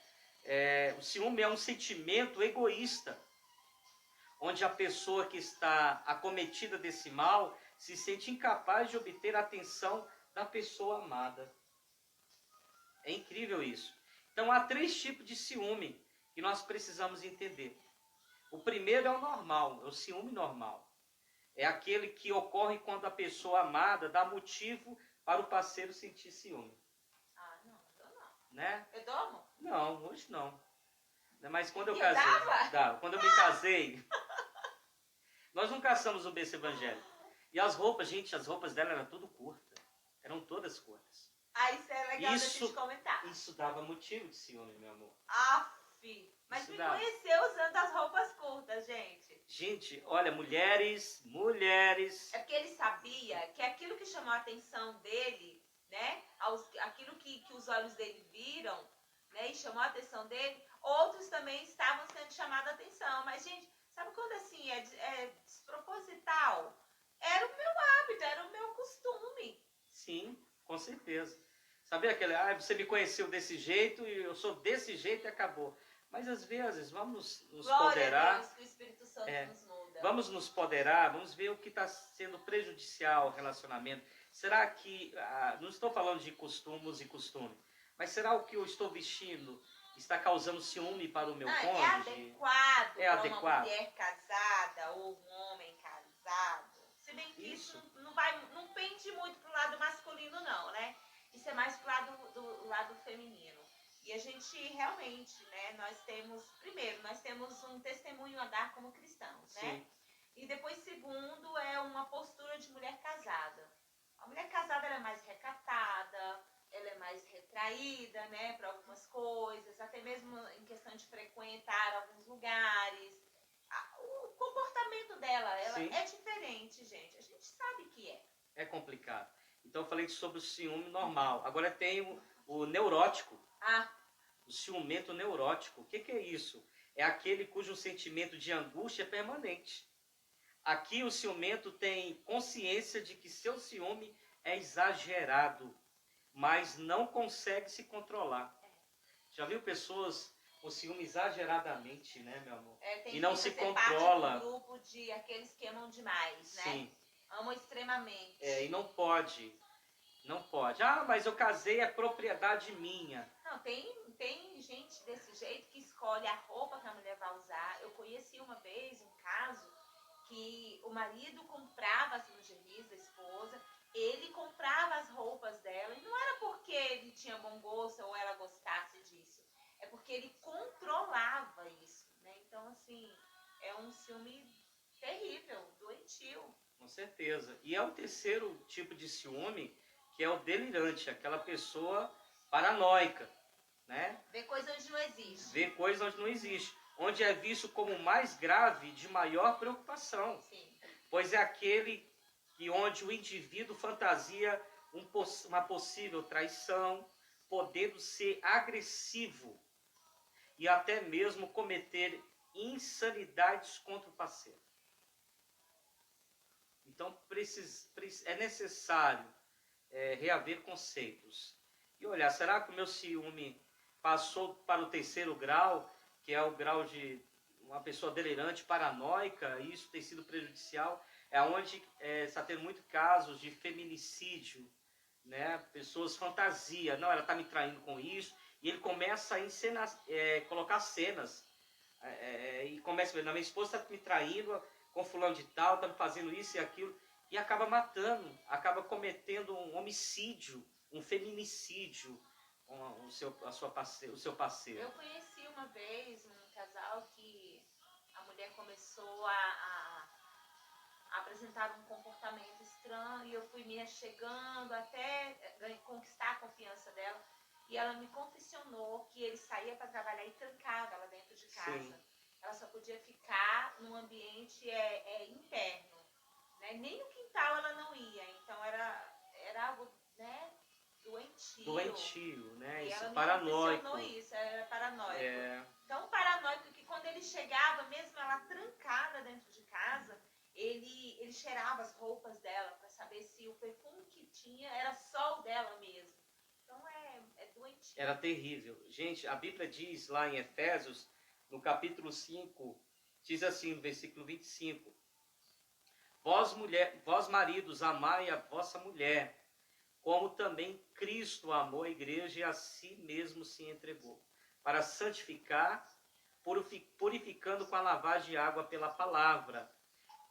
O ciúme é um sentimento egoísta, onde a pessoa que está acometida desse mal se sente incapaz de obter a atenção da pessoa amada. É incrível isso. Então há 3 tipos de ciúme que nós precisamos entender. O primeiro é o normal, é o ciúme normal. É aquele que ocorre quando a pessoa amada dá motivo para o parceiro sentir ciúme. Ah, não, eu não. Né? Eu domo? Não, hoje não. Mas quando eu E casei... dava? Quando eu me casei... Nós não caçamos o berço evangélico. E as roupas, gente, as roupas dela eram tudo curtas. Eram todas curtas. Ah, isso é legal da gente comentar. Isso dava motivo de ciúme, meu amor. Aff, mas Isso me dava. conheceu usando as roupas curtas, gente. Gente, olha, mulheres... É porque ele sabia que aquilo que chamou a atenção dele, né? Aquilo que os olhos dele viram, né? E chamou a atenção dele, outros também estavam sendo chamados a atenção. Mas, gente, sabe quando assim é desproposital? Era o meu hábito, era o meu costume. Sim, com certeza. Sabia aquele, você me conheceu desse jeito e eu sou desse jeito e acabou. Mas às vezes, vamos nos poderar. A Deus, que o Espírito Santo nos muda. Vamos nos poderar, vamos ver o que está sendo prejudicial ao relacionamento. Será que, não estou falando de costumes e costume, mas será o que eu estou vestindo está causando ciúme para o meu É cônjuge? adequado É para uma adequado? mulher casada ou um homem casado. Se bem que isso não pende muito pro lado masculino, não, né? Isso é mais pro lado do lado feminino. E a gente realmente, né, nós temos um testemunho a dar como cristãos, né? Sim. E depois, segundo, é uma postura de mulher casada. A mulher casada ela é mais recatada, ela é mais retraída, né, para algumas coisas, até mesmo em questão de frequentar alguns lugares. O comportamento dela, ela Sim. é diferente, gente. A gente sabe que é. É complicado. Então eu falei sobre o ciúme normal. Agora tem o neurótico. Ah, O ciumento neurótico. O que é isso? É aquele cujo sentimento de angústia é permanente. Aqui o ciumento tem consciência de que seu ciúme é exagerado, mas não consegue se controlar. Já viu pessoas com ciúme exageradamente, né, meu amor? tem E não que se fazer controla. parte do grupo de aqueles que amam demais, né? Sim. Amam extremamente. E não pode. Não pode. Ah, mas eu casei, é propriedade minha. Não, tem gente desse jeito que escolhe a roupa que a mulher vai usar. Eu conheci uma vez um caso que o marido comprava as lingeries da esposa, ele comprava as roupas dela, e não era porque ele tinha bom gosto ou ela gostasse disso, é porque ele controlava isso, né? Então, assim, é um ciúme terrível, doentio. Com certeza. E é o terceiro tipo de ciúme, que é o delirante, aquela pessoa paranoica, né? Vê coisa onde não existe. Vê coisa onde não existe. Onde é visto como mais grave, de maior preocupação. Sim. Pois é aquele que onde o indivíduo fantasia uma possível traição, podendo ser agressivo e até mesmo cometer insanidades contra o parceiro. Então é necessário reaver conceitos. E olhar, será que o meu ciúme passou para o terceiro grau, que é o grau de uma pessoa delirante, paranoica, e isso tem sido prejudicial? É onde está tendo muitos casos de feminicídio, né? Pessoas fantasia, não, ela está me traindo com isso, e ele começa a encenar, colocar cenas, e começa a dizer, minha esposa está me traindo com fulano de tal, está me fazendo isso e aquilo, e acaba matando, acaba cometendo um homicídio, um feminicídio com o seu parceiro. Eu conheci uma vez um casal que a mulher começou a apresentar um comportamento estranho e eu fui me chegando até conquistar a confiança dela. E ela me confessionou que ele saía para trabalhar e trancava ela dentro de casa. Sim. Ela só podia ficar num ambiente interno, né? Nem no quintal ela não ia. Então era algo, né, doentio, né? E isso, ela me paranoico. confessionou isso, era paranoico. Então paranoico que quando ele chegava, mesmo ela trancada dentro de casa, ele cheirava as roupas dela para saber se o perfume que tinha era só o dela mesmo. Então é doentio. Era terrível. Gente, a Bíblia diz lá em Efésios, no capítulo 5, diz assim, no versículo 25: Vós maridos, amai a vossa mulher, como também Cristo amou a igreja e a si mesmo se entregou, para santificar, purificando com a lavagem de água pela palavra,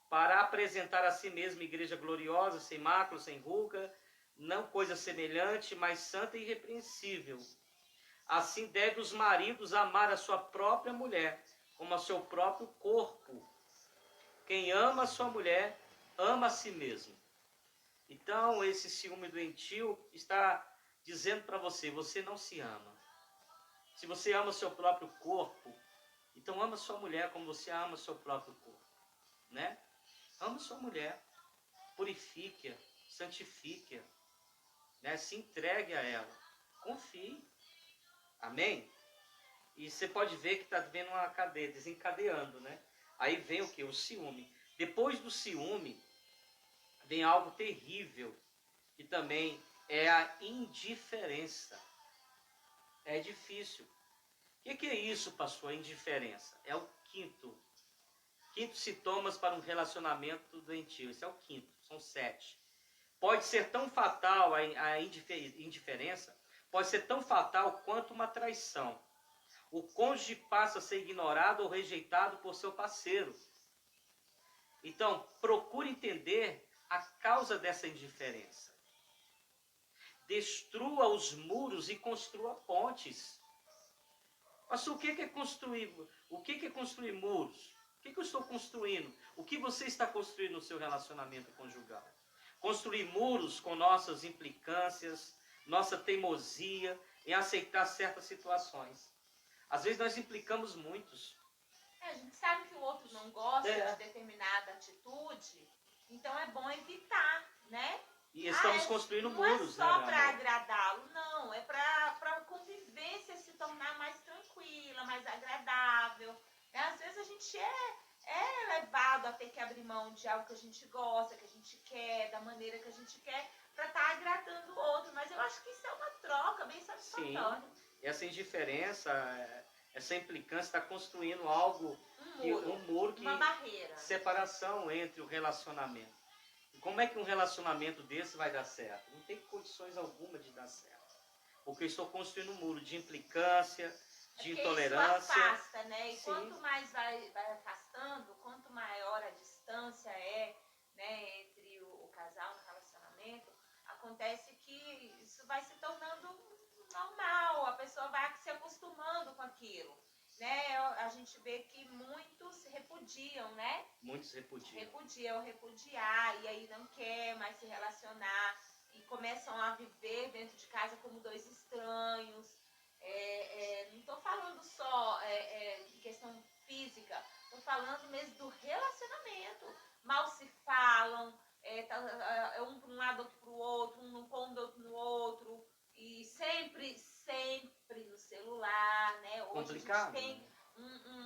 para apresentar a si mesmo igreja gloriosa, sem mácula, sem ruga, não coisa semelhante, mas santa e irrepreensível. Assim deve os maridos amar a sua própria mulher, como a seu próprio corpo. Quem ama a sua mulher, ama a si mesmo. Então, esse ciúme doentio está dizendo para você, você não se ama. Se você ama o seu próprio corpo, então ama sua mulher como você ama o seu próprio corpo, né? Ama sua mulher, purifique-a, santifique-a, né? Se entregue a ela, confie. Amém? E você pode ver que está vendo uma cadeia, desencadeando, né? Aí vem o que? O ciúme. Depois do ciúme, vem algo terrível, que também é a indiferença. É difícil. O que é isso, pastor? A indiferença. É o quinto sintomas para um relacionamento doentio. Esse é o quinto, são 7. Pode ser tão fatal a indiferença, pode ser tão fatal quanto uma traição. o cônjuge passa a ser ignorado ou rejeitado por seu parceiro. Então, procure entender a causa dessa indiferença. Destrua os muros e construa pontes. Mas o que é construir? O que é construir muros? O que eu estou construindo? O que você está construindo no seu relacionamento conjugal? Construir muros com nossas implicâncias, nossa teimosia em aceitar certas situações. Às vezes nós implicamos muitos. A gente sabe que o outro não gosta de determinada atitude, então é bom evitar, né? E estamos construindo muros, não é só para agradá-lo, não. É para a convivência se tornar mais tranquila, mais agradável. Às vezes a gente é levado a ter que abrir mão de algo que a gente gosta, que a gente quer, da maneira que a gente quer, para estar agradando o outro. Mas eu acho que isso é uma troca bem satisfatória. Sim, e essa indiferença, essa implicância está construindo algo, um muro, uma barreira. Separação entre o relacionamento. E como é que um relacionamento desse vai dar certo? Não tem condições alguma de dar certo. Porque eu estou construindo um muro de implicância, de intolerância. Isso afasta, né? E quanto mais vai afastando, quanto maior a distância né, entre o casal no relacionamento, acontece que isso vai se tornando normal, a pessoa vai se acostumando com aquilo. Né? A gente vê que muitos repudiam, né? Muitos repudiam. Repudiar, e aí não quer mais se relacionar, e começam a viver dentro de casa como dois estranhos. Não estou falando só em questão física, estou falando mesmo do relacionamento. Mal se falam, um para um lado, outro para o outro, um não pondo outro no outro, e sempre no celular, né? Hoje complicado, a gente tem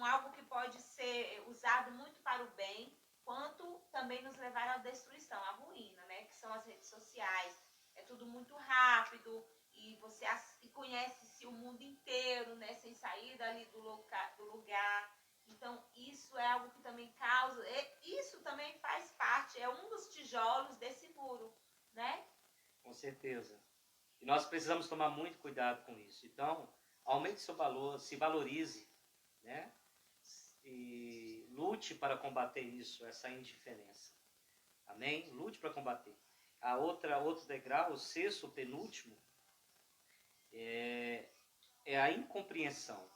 algo que pode ser usado muito para o bem, quanto também nos levar à destruição, à ruína, né? Que são as redes sociais. É tudo muito rápido e você conhece-se o mundo inteiro, né? Sem sair dali do lugar. Então, isso é algo que também causa... Isso também faz parte, é um dos tijolos desse muro, né? Com certeza. E nós precisamos tomar muito cuidado com isso. Então, aumente seu valor, se valorize, né? E lute para combater isso, essa indiferença. Amém? Lute para combater. Outro degrau, o sexto, o penúltimo, é a incompreensão.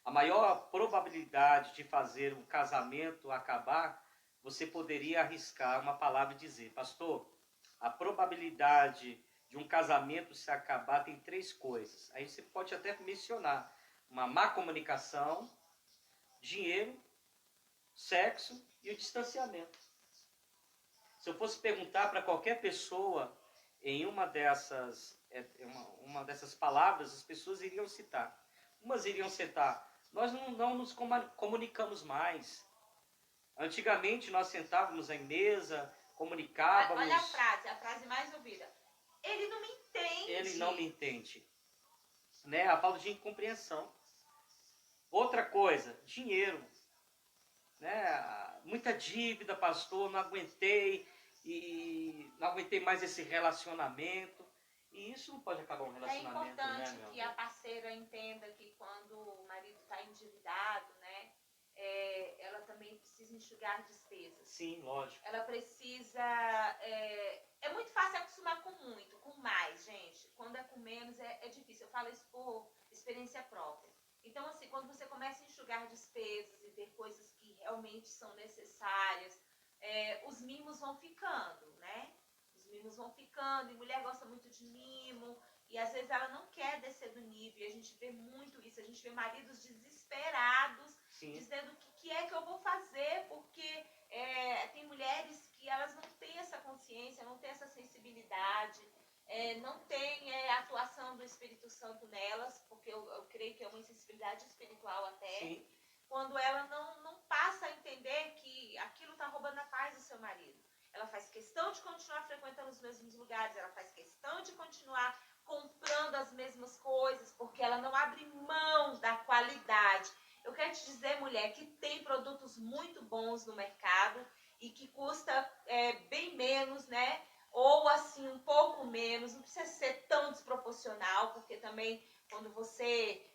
A maior probabilidade de fazer um casamento acabar, você poderia arriscar uma palavra e dizer: pastor, a probabilidade de um casamento se acabar tem 3 coisas. Aí você pode até mencionar: uma má comunicação, dinheiro, sexo e o distanciamento. Se eu fosse perguntar para qualquer pessoa em uma dessas palavras, as pessoas iriam citar. Umas iriam citar: nós não nos comunicamos mais. Antigamente nós sentávamos em mesa, comunicávamos. Olha a frase mais ouvida: ele não me entende. Ele não me entende. Né? A falta de incompreensão. Outra coisa, dinheiro. Né? Muita dívida, pastor, não aguentei mais esse relacionamento. E isso não pode acabar um relacionamento. É importante, né, que a parceira entenda que quando o marido está endividado, né, ela também precisa enxugar despesas. Sim, lógico. Ela precisa... É muito fácil acostumar com muito, com mais, gente. Quando é com menos é difícil. Eu falo isso por experiência própria. Então, assim, quando você começa a enxugar despesas e ter coisas que realmente são necessárias, os mimos vão ficando, né? Os mimos vão ficando, e mulher gosta muito de mimo, e às vezes ela não quer descer do nível, e a gente vê muito isso, a gente vê maridos desesperados, Sim. dizendo o que é que eu vou fazer, porque tem mulheres que elas não têm essa consciência, não têm essa sensibilidade, não tem a atuação do Espírito Santo nelas, porque eu creio que é uma insensibilidade espiritual até. Sim. Quando ela não passa a entender que aquilo está roubando a paz do seu marido. Ela faz questão de continuar frequentando os mesmos lugares, ela faz questão de continuar comprando as mesmas coisas, porque ela não abre mão da qualidade. Eu quero te dizer, mulher, que tem produtos muito bons no mercado e que custa bem menos, né? Ou assim, um pouco menos, não precisa ser tão desproporcional, porque também quando você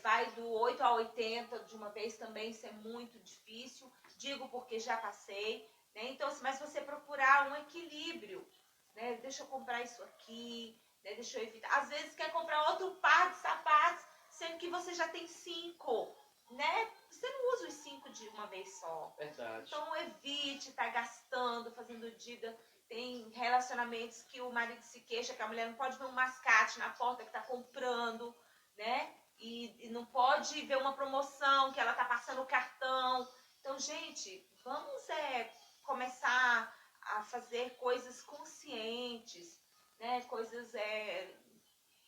vai do 8 a 80 de uma vez também, isso é muito difícil. Digo porque já passei, né? Então, mas você procurar um equilíbrio, né? Deixa eu comprar isso aqui, né? Deixa eu evitar. Às vezes quer comprar outro par de sapatos, sendo que você já tem 5, né? Você não usa os 5 de uma vez só. Verdade. Então evite estar gastando, fazendo dívida. Tem relacionamentos que o marido se queixa que a mulher não pode ver um mascate na porta que está comprando, né? E não pode ver uma promoção que ela está passando o cartão. Então, gente, vamos começar a fazer coisas conscientes, né? Coisas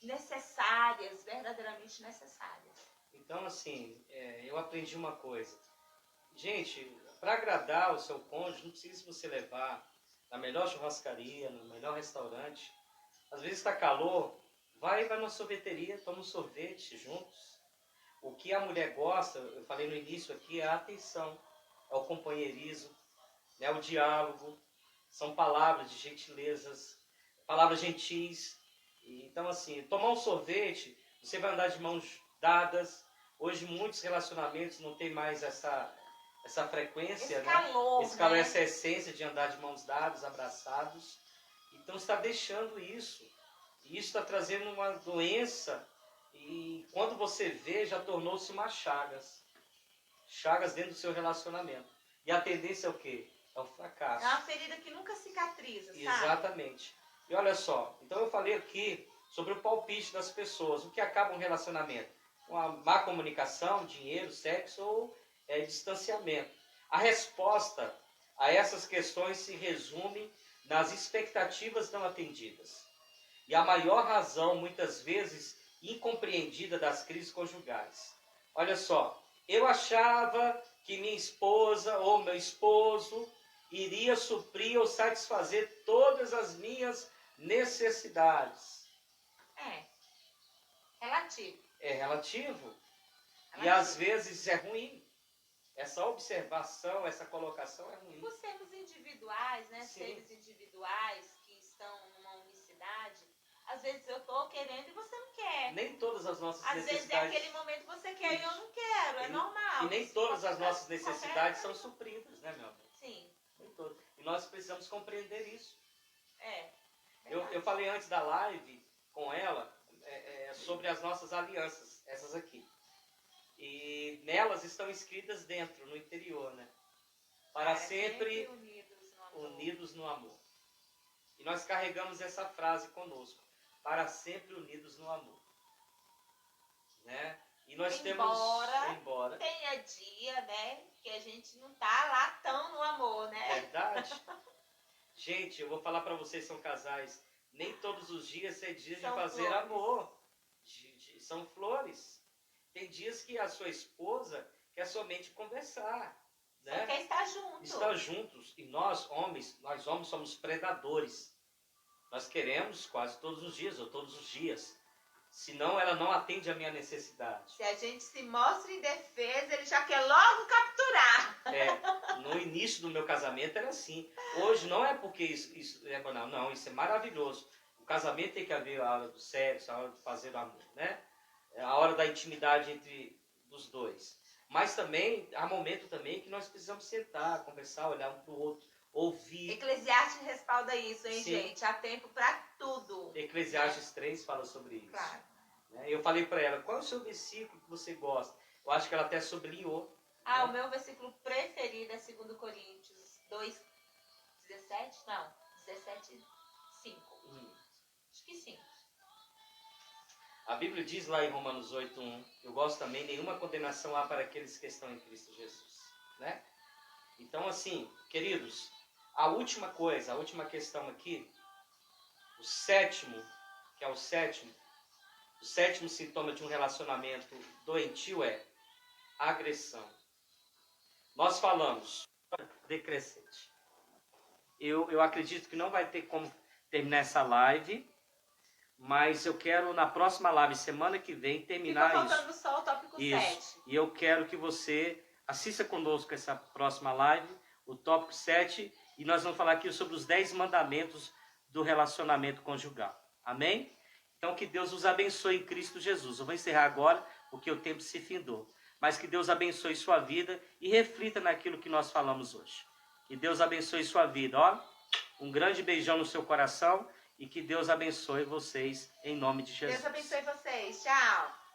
necessárias, verdadeiramente necessárias. Então, assim, eu aprendi uma coisa. Gente, para agradar o seu cônjuge, não precisa você levar na melhor churrascaria, no melhor restaurante. Às vezes está calor, vai na sorveteria, toma um sorvete juntos. O que a mulher gosta, eu falei no início aqui, é a atenção, é o companheirismo, é o diálogo, são palavras de gentilezas, palavras gentis. Então, assim, tomar um sorvete, você vai andar de mãos dadas. Hoje, muitos relacionamentos não tem mais essa frequência, esse calor, esse calor, né? essa essência de andar de mãos dadas, abraçados. Então, está deixando isso. E isso está trazendo uma doença. E quando você vê, já tornou-se uma chagas. Chagas dentro do seu relacionamento. E a tendência é o quê? É o fracasso. É uma ferida que nunca cicatriza, sabe? Exatamente. E olha só, então eu falei aqui sobre o palpite das pessoas, o que acaba um relacionamento? Uma má comunicação, dinheiro, sexo ou distanciamento. A resposta a essas questões se resume nas expectativas não atendidas. E a maior razão, muitas vezes, incompreendida das crises conjugais. Olha só, eu achava que minha esposa ou meu esposo iria suprir ou satisfazer todas as minhas necessidades. Relativo. É relativo. E às vezes é ruim. Essa observação, essa colocação é ruim. Por sermos individuais, né? Sim. Seres individuais que estão numa unicidade, às vezes eu tô querendo e você não quer. Nem todas as nossas Às necessidades... vezes é aquele momento que você quer e eu não quero, é normal. E nem todas as nossas necessidades são supridas, né, meu amor? Sim. Nem todas. E nós precisamos compreender isso. Eu Eu falei antes da live com ela sobre as nossas alianças, essas aqui. E nelas estão escritas dentro, no interior, né? Para sempre unidos no amor. E nós carregamos essa frase conosco. Para sempre unidos no amor. Né? E nós embora tenha dia, né, que a gente não tá lá tão no amor, né? Verdade. Gente, eu vou falar para vocês que são casais, nem todos os dias é dia de fazer flores. amor. São flores. Tem dias que a sua esposa quer somente conversar. Né? Só quer estar junto. Estar juntos. E nós homens somos predadores. Nós queremos quase todos os dias, ou todos os dias. Senão ela não atende a minha necessidade. Se a gente se mostra indefesa, ele já quer logo capturar. No início do meu casamento era assim. Hoje não é porque isso é banal, não, isso é maravilhoso. O casamento tem que haver a hora do sexo, a hora de fazer o amor, né? A hora da intimidade entre os dois. Mas também, há momento também que nós precisamos sentar, conversar, olhar um para o outro, ouvir. Eclesiastes respalda isso, hein, Sim. gente? Há tempo para tudo. Eclesiastes 3 fala sobre isso. Claro. Eu falei para ela, qual é o seu versículo que você gosta? Eu acho que ela até sublinhou. Ah, o meu versículo preferido é 2 Coríntios 2, 17? Não, 17, 5. Acho que sim. A Bíblia diz lá em Romanos 8:1, eu gosto também, nenhuma condenação há para aqueles que estão em Cristo Jesus. Né? Então, assim, queridos, a última coisa, a última questão aqui, o sétimo sintoma de um relacionamento doentio é agressão. Nós falamos decrescente. Eu acredito que não vai ter como terminar essa live, mas eu quero na próxima live, semana que vem, terminar isso. Fica faltando só o tópico 7. E eu quero que você assista conosco essa próxima live, o tópico 7, e nós vamos falar aqui sobre os 10 mandamentos do relacionamento conjugal. Amém? Então que Deus os abençoe em Cristo Jesus. Eu vou encerrar agora porque o tempo se findou. Mas que Deus abençoe sua vida e reflita naquilo que nós falamos hoje. Que Deus abençoe sua vida, ó. Um grande beijão no seu coração e que Deus abençoe vocês em nome de Jesus. Deus abençoe vocês. Tchau.